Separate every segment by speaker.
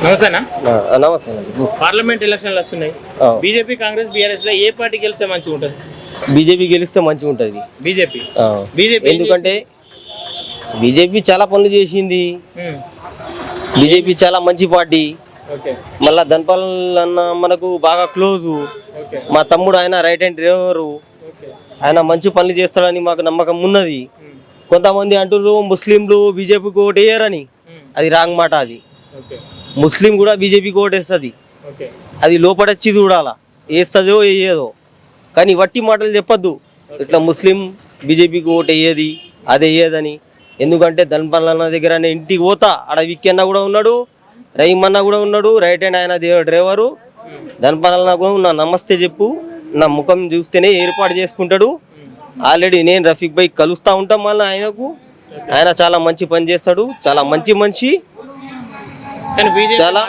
Speaker 1: నమస్తేనా
Speaker 2: నమస్తే.
Speaker 1: పార్లమెంట్ ఎలక్షన్లు వస్తున్నాయి. బీజేపీ కాంగ్రెస్ బీఆర్ఎస్ లో ఏ పార్టీ గెలిస్తే మంచిగా ఉంటుంది?
Speaker 2: బీజేపీ గెలిస్తే మంచిగా ఉంటుంది.
Speaker 1: బీజేపీ
Speaker 2: ఎందుకంటే బీజేపీ చాలా పనులు చేసింది. బీజేపీ చాలా మంచి పార్టీ. మళ్ళా ధన్పాల్ అన్న మనకు బాగా క్లోజు. మా తమ్ముడు ఆయన రైట్ హ్యాండ్ డ్రైవరు. ఆయన మంచి పనులు చేస్తాడని మాకు నమ్మకం ఉన్నది. కొంతమంది అంటున్నారు ముస్లింలు బీజేపీకి ఓటు వేయరని. అది రాంగ్ మాట. అది ముస్లిం కూడా బీజేపీకి ఓటేస్తుంది. అది లోపడచ్చి చూడాలా వేస్తుందో వేయదో. కానీ వట్టి మాటలు చెప్పొద్దు. ఇట్లా ముస్లిం బీజేపీకి ఓటు వేయది అది వేయదని. ఎందుకంటే ధన్పాల్ అన్న దగ్గర ఇంటికి పోతా ఆడ విక్కన్న కూడా ఉన్నాడు, రహీం అన్న కూడా ఉన్నాడు, రైట్ హ్యాండ్ ఆయన డ్రైవరు. ధన్పాల్ అన్న కూడా నా నమస్తే చెప్పు, నా ముఖం చూస్తేనే ఏర్పాటు చేసుకుంటాడు. ఆల్రెడీ నేను రఫీక్ భాయ్ కలుస్తూ ఉంటాం. మళ్ళీ ఆయన చాలా మంచి పని చేస్తాడు, చాలా మంచి మనిషి. చాలా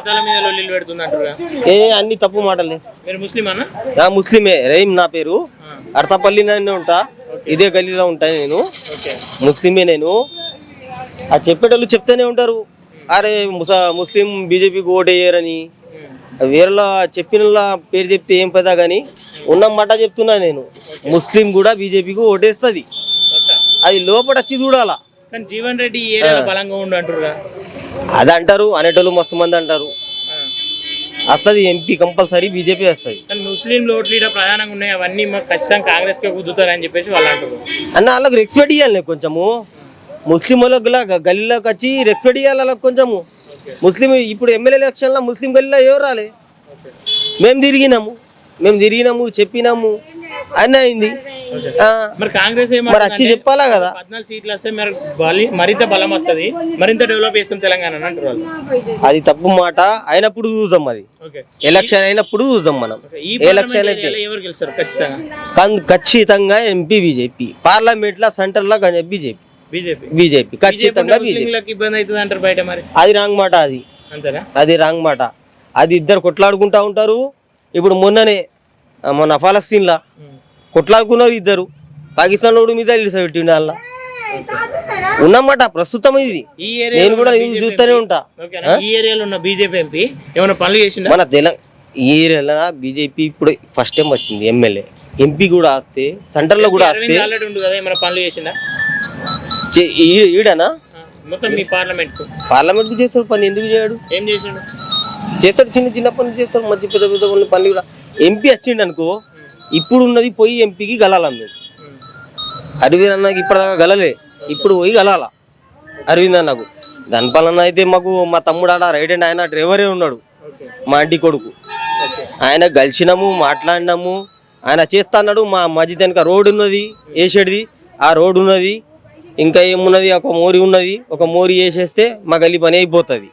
Speaker 2: అన్ని తప్పు మాటలే. ముస్లిమే. రహీం నా పేరు. అర్తపల్లి ఉంటా, ఇదే గల్లీలో ఉంటా నేను. ముస్లిమే నేను. ఆ చెప్పేటోళ్ళు చెప్తూనే ఉంటారు, అరే ముస్లిం బీజేపీకి ఓటు వేయరని. వేరేలా చెప్పిన పేరు చెప్తే ఏం పెదా కానీ ఉన్న మాట చెప్తున్నా నేను. ముస్లిం కూడా బీజేపీకి ఓటేస్తుంది. అది లోపల వచ్చి చూడాలా.
Speaker 1: జీవన్ రెడ్డి బలంగా ఉండు అంటారు.
Speaker 2: అది అంటారు, అనేటోళ్ళు మస్తు మంది అంటారు. వస్తుంది ఎంపీ కంపల్సరీ బీజేపీ వస్తుంది.
Speaker 1: ముస్లిం ఓట్లు ప్రధానంగా ఉన్నాయి, అవన్నీ ఖచ్చితంగా కాంగ్రెస్ కే కుదురుతారు అని చెప్పేసి వాళ్ళు అంటారు.
Speaker 2: అన్న వాళ్ళకి రెస్పెక్ట్ ఇవ్వాలి కొంచెము. ముస్లిం వాళ్ళకి గల్లీలోకి వచ్చి రెస్పెక్ట్ ఇవ్వాలి వాళ్ళకి కొంచెము. ముస్లిం ఇప్పుడు ఎమ్మెల్యే ఎలక్షన్లో ముస్లిం గల్లీలో ఎవరు రాలే. మేము తిరిగినాము చెప్పినాము అన్నీ అయింది.
Speaker 1: మరి కాంగ్రెస్
Speaker 2: మరి వచ్చి చెప్పాలా కదా.
Speaker 1: 14 సీట్లు వస్తే మరింత బలం వస్తుంది, మరింత డెవలప్ చేస్తాం తెలంగాణ అంటారు.
Speaker 2: అది తప్పు మాట. అయినప్పుడు చూద్దాం. అది ఎలక్షన్ అయినప్పుడు చూద్దాం మనం. ఎలక్షన్ అయితే ఖచ్చితంగా ఎంపీ బీజేపీ, పార్లమెంట్ లో సెంటర్ లో బీజేపీ ఖచ్చితంగా
Speaker 1: ఇబ్బంది అవుతుంది అంటారు బయట. మరి
Speaker 2: అది రాంగ్ మాట. అది రాంగ్ మాట. అది ఇద్దరు కొట్లాడుకుంటా ఉంటారు. ఇప్పుడు మొన్న ఫలస్తీన్లా కొట్లాడుకున్నారు ఇద్దరు. పాకిస్తాన్ లో మీద పెట్టిండు వాళ్ళ ఉన్నమాట ప్రస్తుతం. ఇది నేను కూడా చూస్తూనే ఉంటా.
Speaker 1: ఈ ఏరియాలో ఉన్న బీజేపీ ఎంపీ ఏమైనా పనులు చేసిండు
Speaker 2: మన ఈ ఏరియాలో. బీజేపీ ఇప్పుడు ఫస్ట్ టైం వచ్చింది ఎమ్మెల్యే. ఎంపీ కూడా వస్తే సెంటర్ లో కూడా వస్తే
Speaker 1: పనులు చేసిండా
Speaker 2: ఈడనా
Speaker 1: మొత్తం మీ
Speaker 2: పార్లమెంట్ కు చేస్తాడు పని. ఎందుకు చేయడు?
Speaker 1: ఏం చేసిండు?
Speaker 2: చేస్తాడు, చిన్న పనులు చేస్తాడు. మంచి పెద్ద పనులు కూడా. ఎంపీ వచ్చిండు అనుకో, ఇప్పుడు ఉన్నది పోయి ఎంపీకి గలాలా. మేము అరవింద్ అన్నకి ఇప్పటిదాకా గలలే, ఇప్పుడు పోయి గలాల అరవింద్ అన్నకు. ధన్పాల్ అన్న అయితే మాకు మా తమ్ముడు ఆడ రైట్ హ్యాండ్ ఆయన డ్రైవరే ఉన్నాడు, మా ఇంటి కొడుకు. ఆయన కలిసినాము, మాట్లాడినాము. ఆయన చేస్తా అన్నాడు. మా మధ్య వెనక రోడ్డు ఉన్నది వేసేది. ఆ రోడ్డు ఉన్నది, ఇంకా ఏమున్నది, ఒక మోరి ఉన్నది. ఒక మోరి వేసేస్తే మా గల్లీ పని అయిపోతుంది.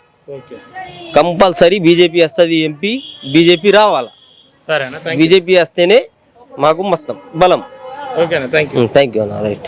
Speaker 2: కంపల్సరీ బీజేపీ వస్తుంది. ఎంపీ బీజేపీ రావాలా.
Speaker 1: సరేనా?
Speaker 2: బీజేపీ వస్తేనే మాకు మొత్తం బలం.
Speaker 1: ఓకేనా? థ్యాంక్ యూ
Speaker 2: అన్న. రైట్.